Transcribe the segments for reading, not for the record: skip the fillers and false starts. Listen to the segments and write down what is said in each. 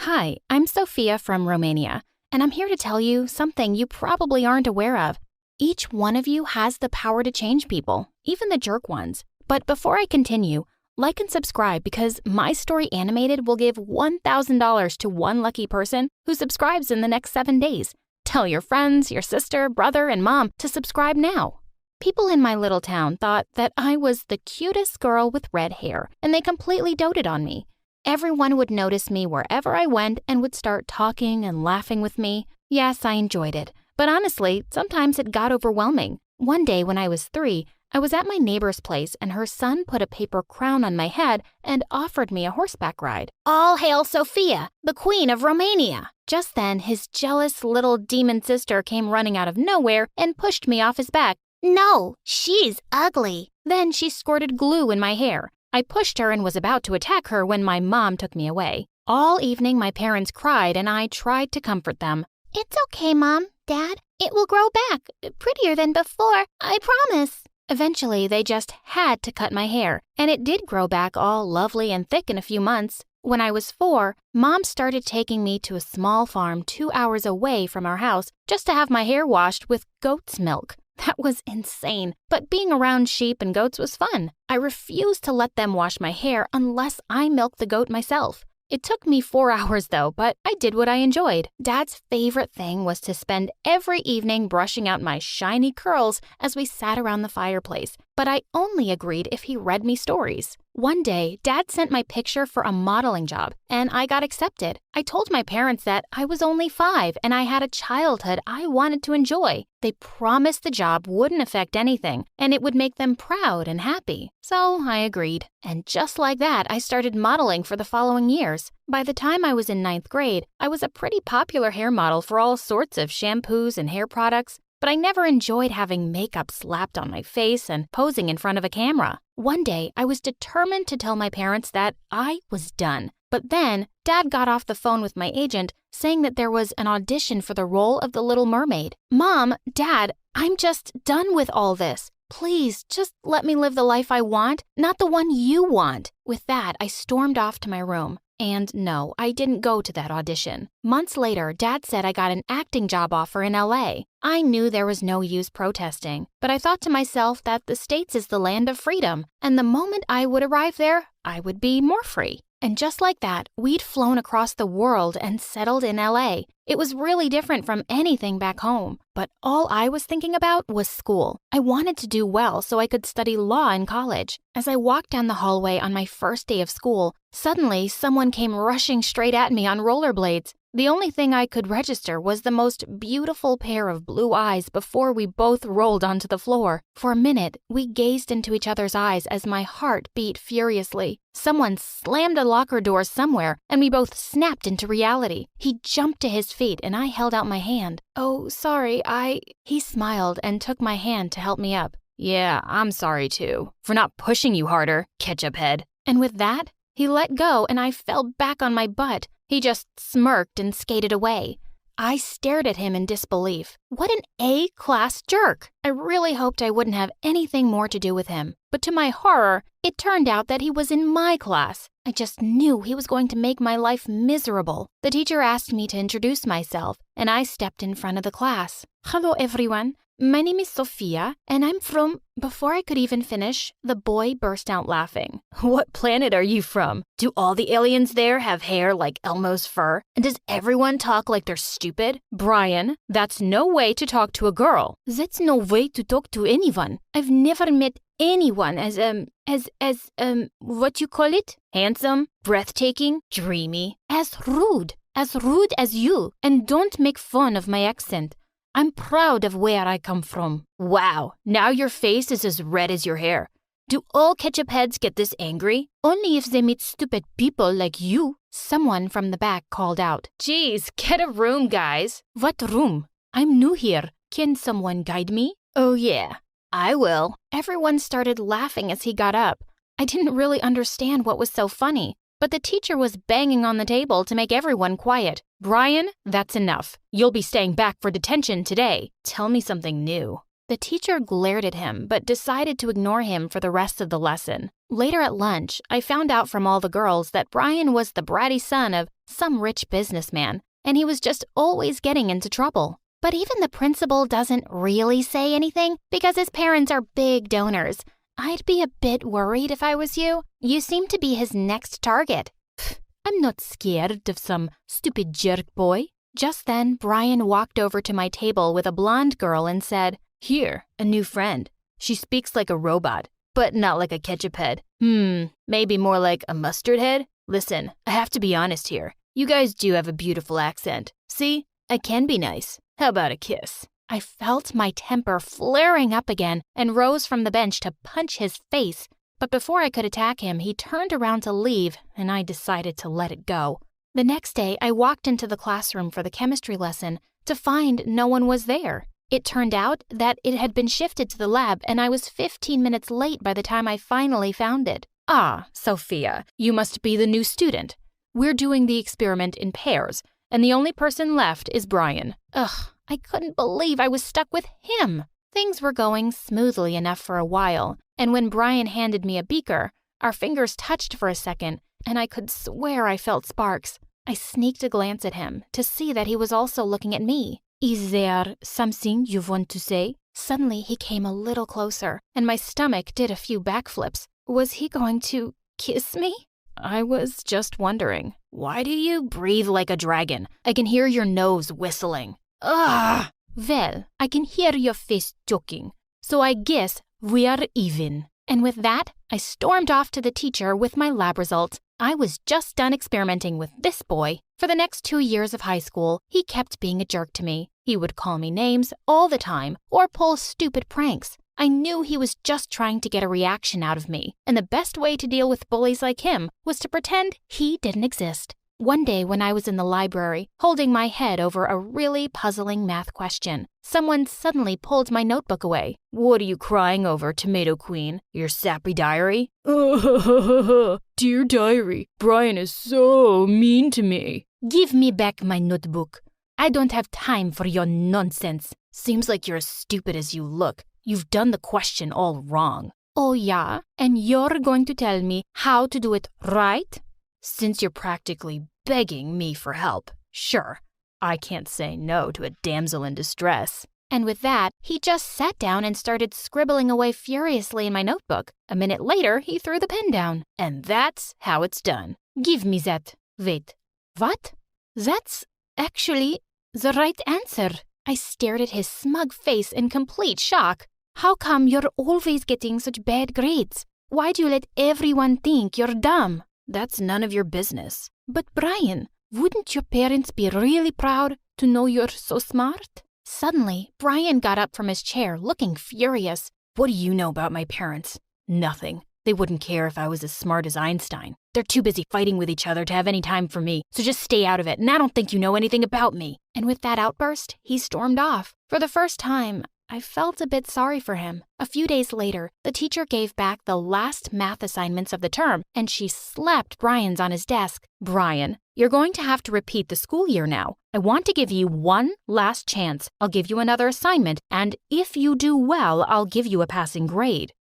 Hi, I'm Sophia from Romania, and I'm here to tell you something you probably aren't aware of. Each one of you has the power to change people, even the jerk ones. But before I continue, like and subscribe because my story animated will give $1,000 to one lucky person who subscribes in the next 7 days. Tell your friends, your sister, brother, and mom to subscribe now. People in my little town thought that I was the cutest girl with red hair, and they completely doted on me. Everyone would notice me wherever I went and would start talking and laughing with me. Yes, I enjoyed it, but honestly, sometimes it got overwhelming. One day when I was 3, I was at my neighbor's place and her son put a paper crown on my head and offered me a horseback ride. All hail Sophia, the Queen of Romania! Just then, his jealous little demon sister came running out of nowhere and pushed me off his back. No, she's ugly. Then she squirted glue in my hair. I pushed her and was about to attack her when my mom took me away. All evening, my parents cried and I tried to comfort them. It's okay, Mom, Dad. It will grow back, prettier than before, I promise. Eventually, they just had to cut my hair, and it did grow back all lovely and thick in a few months. When I was 4, Mom started taking me to a small farm 2 hours away from our house just to have my hair washed with goat's milk. That was insane, but being around sheep and goats was fun. I refused to let them wash my hair unless I milked the goat myself. It took me 4 hours though, but I did what I enjoyed. Dad's favorite thing was to spend every evening brushing out my shiny curls as we sat around the fireplace, but I only agreed if he read me stories. One day, Dad sent my picture for a modeling job, and I got accepted. I told my parents that I was only 5 and I had a childhood I wanted to enjoy. They promised the job wouldn't affect anything, and it would make them proud and happy. So I agreed. And just like that, I started modeling for the following years. By the time I was in 9th grade, I was a pretty popular hair model for all sorts of shampoos and hair products. But I never enjoyed having makeup slapped on my face and posing in front of a camera. One day, I was determined to tell my parents that I was done. But then, Dad got off the phone with my agent, saying that there was an audition for the role of the Little Mermaid. Mom, Dad, I'm just done with all this. Please, just let me live the life I want, not the one you want. With that, I stormed off to my room. And no, I didn't go to that audition. Months later, Dad said I got an acting job offer in LA. I knew there was no use protesting, but I thought to myself that the States is the land of freedom, and the moment I would arrive there, I would be more free. And just like that, we'd flown across the world and settled in LA. It was really different from anything back home, but all I was thinking about was school. I wanted to do well so I could study law in college. As I walked down the hallway on my first day of school, suddenly someone came rushing straight at me on rollerblades. The only thing I could register was the most beautiful pair of blue eyes before we both rolled onto the floor. For a minute, we gazed into each other's eyes as my heart beat furiously. Someone slammed a locker door somewhere, and we both snapped into reality. He jumped to his feet, and I held out my hand. Oh, sorry, He smiled and took my hand to help me up. Yeah, I'm sorry too, for not pushing you harder, ketchup head. And with that, he let go, and I fell back on my butt. He just smirked and skated away. I stared at him in disbelief. What an A-class jerk! I really hoped I wouldn't have anything more to do with him. But to my horror, it turned out that he was in my class. I just knew he was going to make my life miserable. The teacher asked me to introduce myself, and I stepped in front of the class. Hello, everyone. My name is Sophia, and I'm from... Before I could even finish, the boy burst out laughing. What planet are you from? Do all the aliens there have hair like Elmo's fur? And does everyone talk like they're stupid? Brian, that's no way to talk to a girl. That's no way to talk to anyone. I've never met anyone as what you call it? Handsome, breathtaking, dreamy, as rude as you. And don't make fun of my accent. I'm proud of where I come from. Wow, now your face is as red as your hair. Do all ketchup heads get this angry? Only if they meet stupid people like you. Someone from the back called out. Geez, get a room, guys. What room? I'm new here. Can someone guide me? Oh yeah, I will. Everyone started laughing as he got up. I didn't really understand what was so funny, but the teacher was banging on the table to make everyone quiet. Brian, that's enough. You'll be staying back for detention today. Tell me something new. The teacher glared at him but decided to ignore him for the rest of the lesson. Later at lunch, I found out from all the girls that Brian was the bratty son of some rich businessman, and he was just always getting into trouble. But even the principal doesn't really say anything because his parents are big donors. I'd be a bit worried if I was you. You seem to be his next target. I'm not scared of some stupid jerk boy. Just then, Brian walked over to my table with a blonde girl and said, "Here, a new friend. She speaks like a robot, but not like a ketchup head. Maybe more like a mustard head? Listen, I have to be honest here. You guys do have a beautiful accent. See, I can be nice. How about a kiss?" I felt my temper flaring up again and rose from the bench to punch his face. But before I could attack him, he turned around to leave, and I decided to let it go. The next day, I walked into the classroom for the chemistry lesson to find no one was there. It turned out that it had been shifted to the lab, and I was 15 minutes late by the time I finally found it. "Ah, Sophia, you must be the new student. We're doing the experiment in pairs, and the only person left is Brian." Ugh, I couldn't believe I was stuck with him. Things were going smoothly enough for a while, and when Brian handed me a beaker, our fingers touched for a second, and I could swear I felt sparks. I sneaked a glance at him to see that he was also looking at me. "Is there something you want to say?" Suddenly he came a little closer, and my stomach did a few backflips. Was he going to kiss me? I was just wondering. "Why do you breathe like a dragon? I can hear your nose whistling." "Ugh!" "Well, I can hear your face choking, so I guess we are even." And with that, I stormed off to the teacher with my lab result. I was just done experimenting with this boy. For the next 2 years of high school, he kept being a jerk to me. He would call me names all the time or pull stupid pranks. I knew he was just trying to get a reaction out of me, and the best way to deal with bullies like him was to pretend he didn't exist. One day when I was in the library, holding my head over a really puzzling math question, someone suddenly pulled my notebook away. "What are you crying over, Tomato Queen? Your sappy diary?" "Dear diary, Brian is so mean to me." "Give me back my notebook. I don't have time for your nonsense." "Seems like you're as stupid as you look. You've done the question all wrong." "Oh yeah? And you're going to tell me how to do it right?" "Since you're practically begging me for help, sure. I can't say no to a damsel in distress." And with that, he just sat down and started scribbling away furiously in my notebook. A minute later, he threw the pen down. "And that's how it's done." "Give me that." "Wait, what?" "That's actually the right answer." I stared at his smug face in complete shock. "How come you're always getting such bad grades? Why do you let everyone think you're dumb?" "That's none of your business." "But Brian, wouldn't your parents be really proud to know you're so smart?" Suddenly, Brian got up from his chair, looking furious. "What do you know about my parents?" "Nothing. They wouldn't care if I was as smart as Einstein. They're too busy fighting with each other to have any time for me, so just stay out of it, and I don't think you know anything about me." And with that outburst, he stormed off. For the first time, I felt a bit sorry for him. A few days later, the teacher gave back the last math assignments of the term, and she slapped Brian's on his desk. "Brian, you're going to have to repeat the school year now. I want to give you one last chance. I'll give you another assignment, and if you do well, I'll give you a passing grade."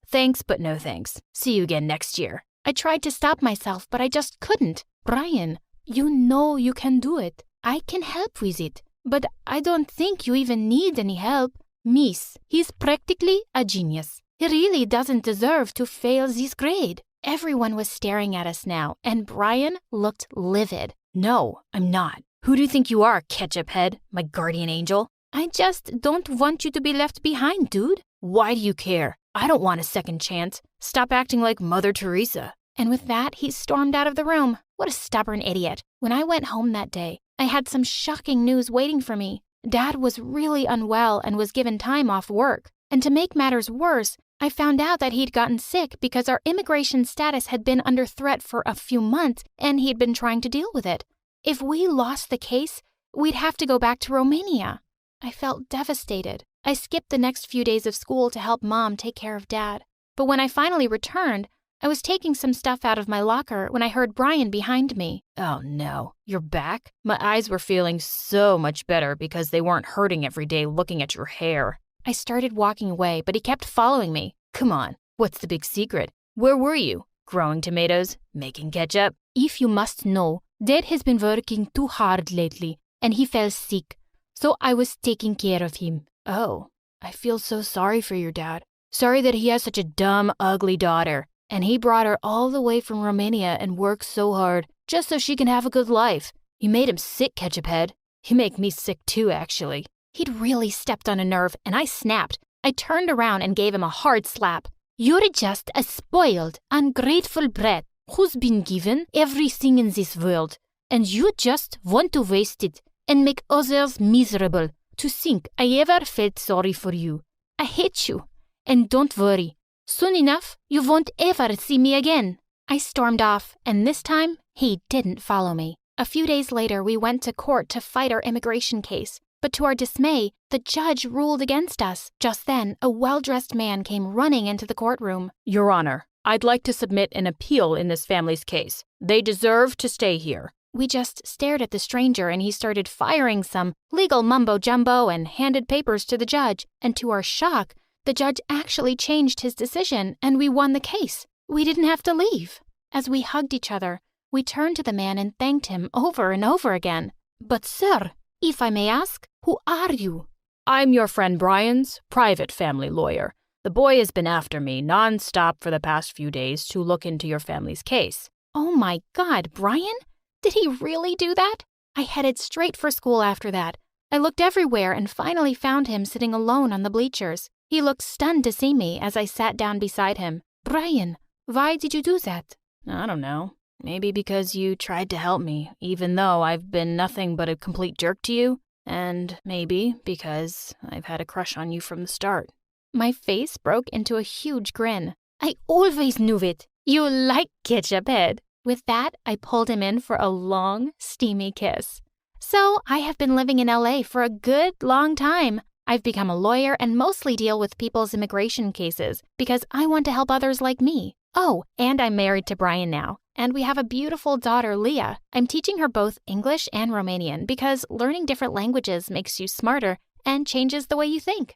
Thanks, but no thanks. See you again next year." I tried to stop myself, but I just couldn't. "Brian, you know you can do it. I can help with it. But I don't think you even need any help. Miss, he's practically a genius. He really doesn't deserve to fail this grade." Everyone was staring at us now, and Brian looked livid. "No, I'm not. Who do you think you are, ketchup head, my guardian angel?" "I just don't want you to be left behind, dude." "Why do you care? I don't want a second chance. Stop acting like Mother Teresa." And with that, he stormed out of the room. What a stubborn idiot. When I went home that day, I had some shocking news waiting for me. Dad was really unwell and was given time off work. And to make matters worse, I found out that he'd gotten sick because our immigration status had been under threat for a few months and he'd been trying to deal with it. If we lost the case, we'd have to go back to Romania. I felt devastated. I skipped the next few days of school to help Mom take care of Dad. But when I finally returned, I was taking some stuff out of my locker when I heard Brian behind me. "Oh no, you're back?" My eyes were feeling so much better because they weren't hurting every day looking at your hair. I started walking away, but he kept following me. Come on, what's the big secret? Where were you? Growing tomatoes? Making ketchup? If you must know, Dad has been working too hard lately, and he fell sick, so I was taking care of him. Oh, I feel so sorry for your dad. Sorry that he has such a dumb, ugly daughter, and he brought her all the way from Romania and worked so hard just so she can have a good life. You made him sick, Ketchup Head. You make me sick too, actually. He'd really stepped on a nerve, and I snapped. I turned around and gave him a hard slap. You're just a spoiled, ungrateful brat who's been given everything in this world, and you just want to waste it and make others miserable. To think I ever felt sorry for you. I hate you. And don't worry, soon enough you won't ever see me again. I stormed off, and this time he didn't follow me. A few days later, we went to court to fight our immigration case. But to our dismay, the judge ruled against us. Just then, a well-dressed man came running into the courtroom. Your Honor, I'd like to submit an appeal in this family's case. They deserve to stay here. We just stared at the stranger, and he started firing some legal mumbo-jumbo and handed papers to the judge. And to our shock, the judge actually changed his decision, and we won the case. We didn't have to leave. As we hugged each other, we turned to the man and thanked him over and over again. But sir, if I may ask, who are you? I'm your friend Brian's private family lawyer. The boy has been after me non-stop for the past few days to look into your family's case. Oh my God, Brian? Did he really do that? I headed straight for school after that. I looked everywhere and finally found him sitting alone on the bleachers. He looked stunned to see me as I sat down beside him. Brian, why did you do that? I don't know. Maybe because you tried to help me, even though I've been nothing but a complete jerk to you. And maybe because I've had a crush on you from the start. My face broke into a huge grin. I always knew it. You like Ketchup Head. With that, I pulled him in for a long, steamy kiss. So I have been living in LA for a good long time. I've become a lawyer and mostly deal with people's immigration cases because I want to help others like me. Oh, and I'm married to Brian now. And we have a beautiful daughter, Leah. I'm teaching her both English and Romanian because learning different languages makes you smarter and changes the way you think.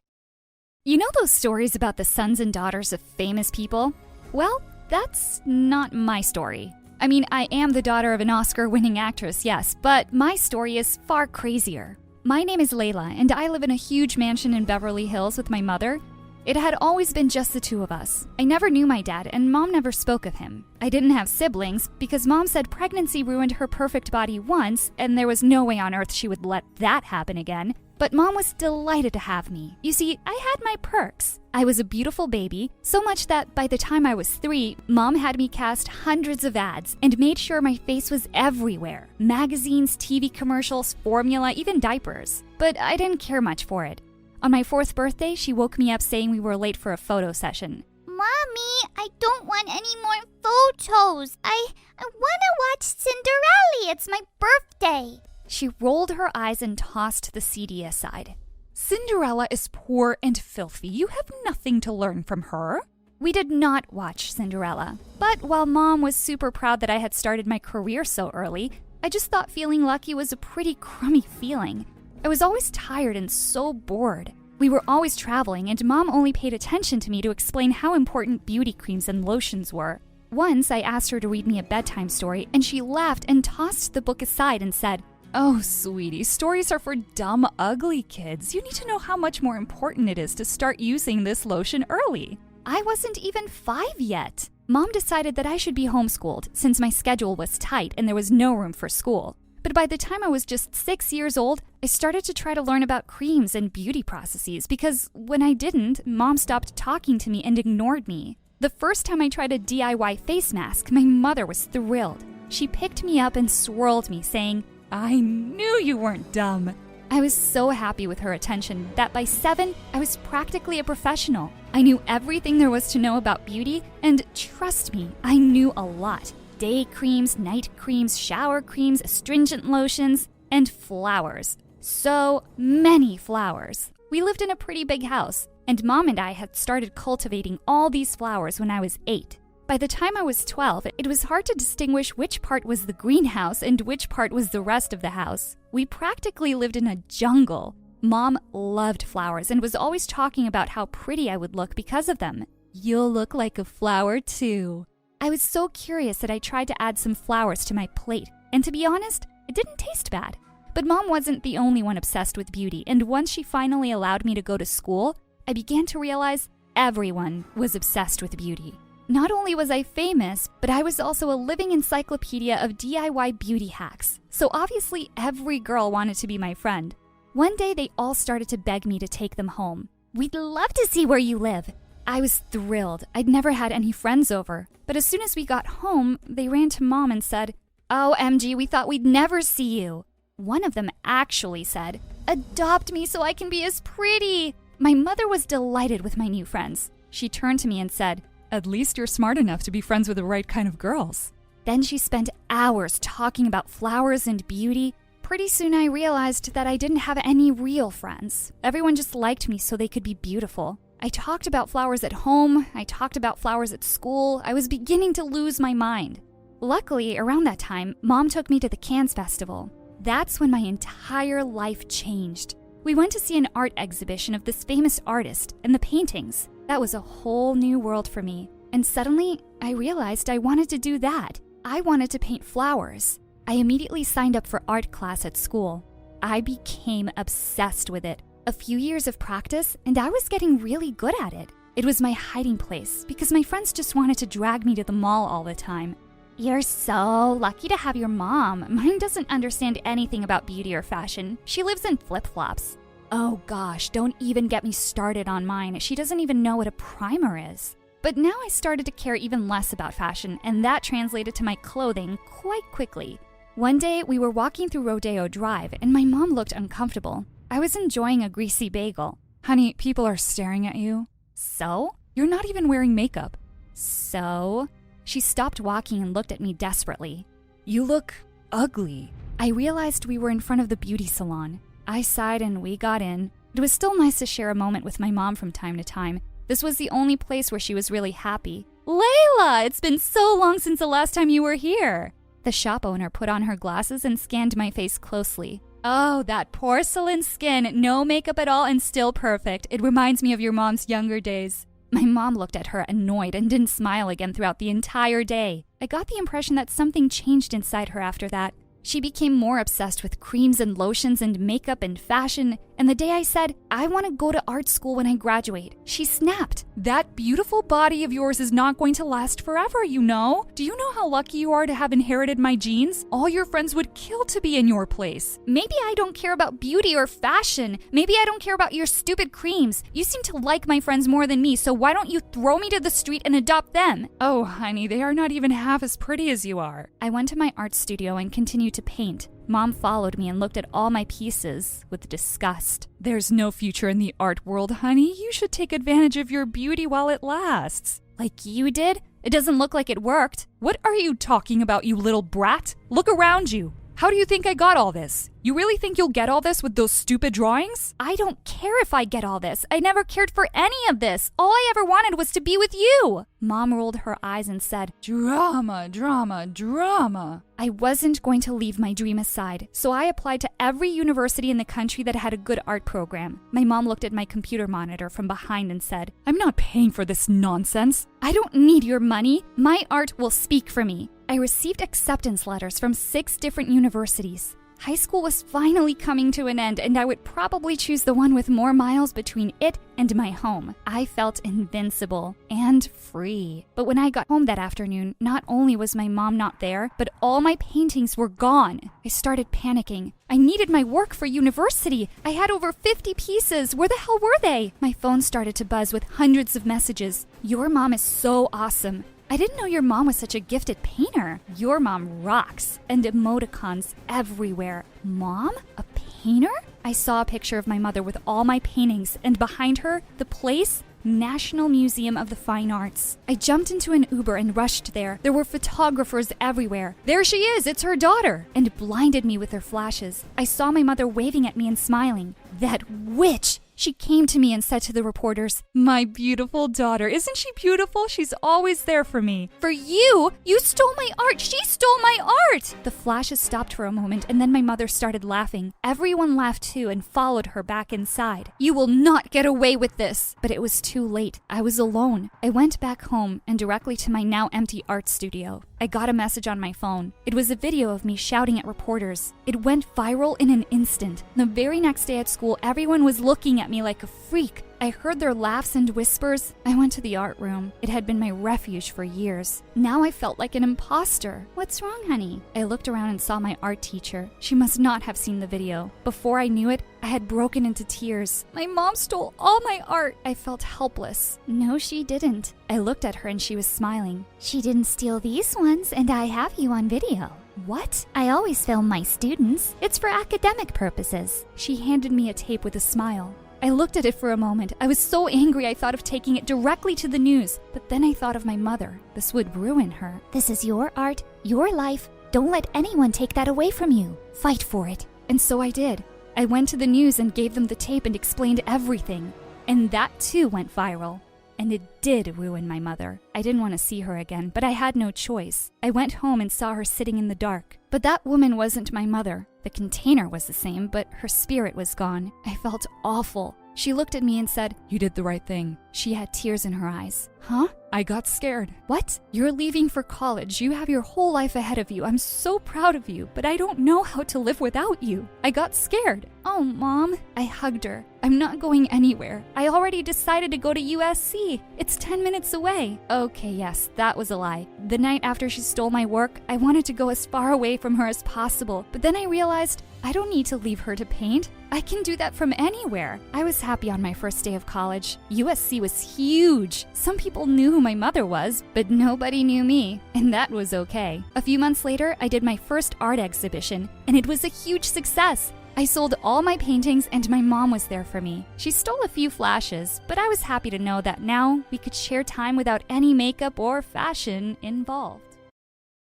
You know those stories about the sons and daughters of famous people? Well, that's not my story. I mean, I am the daughter of an Oscar-winning actress, yes, but my story is far crazier. My name is Layla, and I live in a huge mansion in Beverly Hills with my mother. It had always been just the two of us. I never knew my dad, and Mom never spoke of him. I didn't have siblings because Mom said pregnancy ruined her perfect body once, and there was no way on earth she would let that happen again. But Mom was delighted to have me. You see, I had my perks. I was a beautiful baby, so much that by the time I was 3, Mom had me cast hundreds of ads and made sure my face was everywhere. Magazines, TV commercials, formula, even diapers. But I didn't care much for it. On my 4th birthday, she woke me up saying we were late for a photo session. Mommy, I don't want any more photos. I want to watch Cinderella. It's my birthday. She rolled her eyes and tossed the CD aside. Cinderella is poor and filthy. You have nothing to learn from her. We did not watch Cinderella. But while Mom was super proud that I had started my career so early, I just thought feeling lucky was a pretty crummy feeling. I was always tired and so bored. We were always traveling, and Mom only paid attention to me to explain how important beauty creams and lotions were. Once, I asked her to read me a bedtime story, and she laughed and tossed the book aside and said, "Oh, sweetie, stories are for dumb, ugly kids. You need to know how much more important it is to start using this lotion early." I wasn't even 5 yet. Mom decided that I should be homeschooled since my schedule was tight and there was no room for school. But by the time I was just 6 years old, I started to try to learn about creams and beauty processes because when I didn't, Mom stopped talking to me and ignored me. The first time I tried a DIY face mask, my mother was thrilled. She picked me up and swirled me, saying, "I knew you weren't dumb." I was so happy with her attention that by 7, I was practically a professional. I knew everything there was to know about beauty, and trust me, I knew a lot. Day creams, night creams, shower creams, astringent lotions, and flowers. So many flowers. We lived in a pretty big house, and Mom and I had started cultivating all these flowers when I was 8. By the time I was 12, it was hard to distinguish which part was the greenhouse and which part was the rest of the house. We practically lived in a jungle. Mom loved flowers and was always talking about how pretty I would look because of them. "You'll look like a flower too." I was so curious that I tried to add some flowers to my plate, and to be honest, it didn't taste bad. But Mom wasn't the only one obsessed with beauty, and once she finally allowed me to go to school, I began to realize everyone was obsessed with beauty. Not only was I famous, but I was also a living encyclopedia of DIY beauty hacks, so obviously every girl wanted to be my friend. One day they all started to beg me to take them home. "We'd love to see where you live." I was thrilled. I'd never had any friends over. But as soon as we got home, they ran to Mom and said, "Oh, MG, we thought we'd never see you." One of them actually said, "Adopt me so I can be as pretty." My mother was delighted with my new friends. She turned to me and said, "At least you're smart enough to be friends with the right kind of girls." Then she spent hours talking about flowers and beauty. Pretty soon I realized that I didn't have any real friends. Everyone just liked me so they could be beautiful. I talked about flowers at home. I talked about flowers at school. I was beginning to lose my mind. Luckily, around that time, Mom took me to the Cannes Festival. That's when my entire life changed. We went to see an art exhibition of this famous artist and the paintings. That was a whole new world for me. And suddenly, I realized I wanted to do that. I wanted to paint flowers. I immediately signed up for art class at school. I became obsessed with it. A few years of practice, and I was getting really good at it. It was my hiding place because my friends just wanted to drag me to the mall all the time. "You're so lucky to have your mom. Mine doesn't understand anything about beauty or fashion. She lives in flip-flops." Oh gosh, don't even get me started on mine. She doesn't even know what a primer is. But now I started to care even less about fashion, and that translated to my clothing quite quickly. One day, we were walking through Rodeo Drive, and my mom looked uncomfortable. I was enjoying a greasy bagel. "Honey, people are staring at you." "So?" "You're not even wearing makeup." "So?" She stopped walking and looked at me desperately. "You look ugly." I realized we were in front of the beauty salon. I sighed and we got in. It was still nice to share a moment with my mom from time to time. This was the only place where she was really happy. "Layla, it's been so long since the last time you were here." The shop owner put on her glasses and scanned my face closely. "Oh, that porcelain skin, no makeup at all and still perfect. It reminds me of your mom's younger days." My mom looked at her annoyed and didn't smile again throughout the entire day. I got the impression that something changed inside her after that. She became more obsessed with creams and lotions and makeup and fashion, and the day I said, "I want to go to art school when I graduate," she snapped. "That beautiful body of yours is not going to last forever, you know. Do you know how lucky you are to have inherited my genes? All your friends would kill to be in your place." "Maybe I don't care about beauty or fashion. Maybe I don't care about your stupid creams. You seem to like my friends more than me, so why don't you throw me to the street and adopt them?" "Oh, honey, they are not even half as pretty as you are." I went to my art studio and continued to paint. Mom followed me and looked at all my pieces with disgust. "There's no future in the art world, honey. You should take advantage of your beauty while it lasts." "Like you did? It doesn't look like it worked." "What are you talking about, you little brat? Look around you. How do you think I got all this? You really think you'll get all this with those stupid drawings?" "I don't care if I get all this. I never cared for any of this. All I ever wanted was to be with you." Mom rolled her eyes and said, "Drama, drama, drama." I wasn't going to leave my dream aside, so I applied to every university in the country that had a good art program. My mom looked at my computer monitor from behind and said, "I'm not paying for this nonsense." "I don't need your money. My art will speak for me." I received acceptance letters from 6 different universities. High school was finally coming to an end, and I would probably choose the one with more miles between it and my home. I felt invincible and free. But when I got home that afternoon, not only was my mom not there, but all my paintings were gone. I started panicking. I needed my work for university. I had over 50 pieces. Where the hell were they? My phone started to buzz with hundreds of messages. "Your mom is so awesome. I didn't know your mom was such a gifted painter. Your mom rocks." And emoticons everywhere. Mom? A painter? I saw a picture of my mother with all my paintings, and behind her, the place, National Museum of the Fine Arts. I jumped into an Uber and rushed there. There were photographers everywhere. "There she is, it's her daughter," and blinded me with their flashes. I saw my mother waving at me and smiling. That witch! She came to me and said to the reporters, "My beautiful daughter, isn't she beautiful? She's always there for me. For you! You stole my art! She stole my art!" The flashes stopped for a moment and then my mother started laughing. Everyone laughed too and followed her back inside. "You will not get away with this!" But it was too late. I was alone. I went back home and directly to my now empty art studio. I got a message on my phone. It was a video of me shouting at reporters. It went viral in an instant. The very next day at school, everyone was looking at me like a freak. I heard their laughs and whispers. I went to the art room. It had been my refuge for years. Now I felt like an imposter. "What's wrong, honey?" I looked around and saw my art teacher. She must not have seen the video. Before I knew it, I had broken into tears. "My mom stole all my art." I felt helpless. "No, she didn't." I looked at her and she was smiling. "She didn't steal these ones, and I have you on video." "What?" "I always film my students. It's for academic purposes." She handed me a tape with a smile. I looked at it for a moment. I was so angry I thought of taking it directly to the news. But then I thought of my mother. This would ruin her. "This is your art, your life. Don't let anyone take that away from you. Fight for it." And so I did. I went to the news and gave them the tape and explained everything. And that too went viral. And it did ruin my mother. I didn't want to see her again, but I had no choice. I went home and saw her sitting in the dark. But that woman wasn't my mother. The container was the same, but her spirit was gone. I felt awful. She looked at me and said, "You did the right thing." She had tears in her eyes. "Huh?" "I got scared." "What?" "You're leaving for college. You have your whole life ahead of you. I'm so proud of you, but I don't know how to live without you. I got scared." "Oh, Mom." I hugged her. "I'm not going anywhere. I already decided to go to USC. It's 10 minutes away." Okay, yes, that was a lie. The night after she stole my work, I wanted to go as far away from her as possible, but then I realized I don't need to leave her to paint. I can do that from anywhere. I was happy on my first day of college. USC was huge. Some people knew who my mother was, but nobody knew me, and that was okay. A few months later, I did my first art exhibition, and it was a huge success. I sold all my paintings and my mom was there for me. She stole a few flashes, but I was happy to know that now we could share time without any makeup or fashion involved.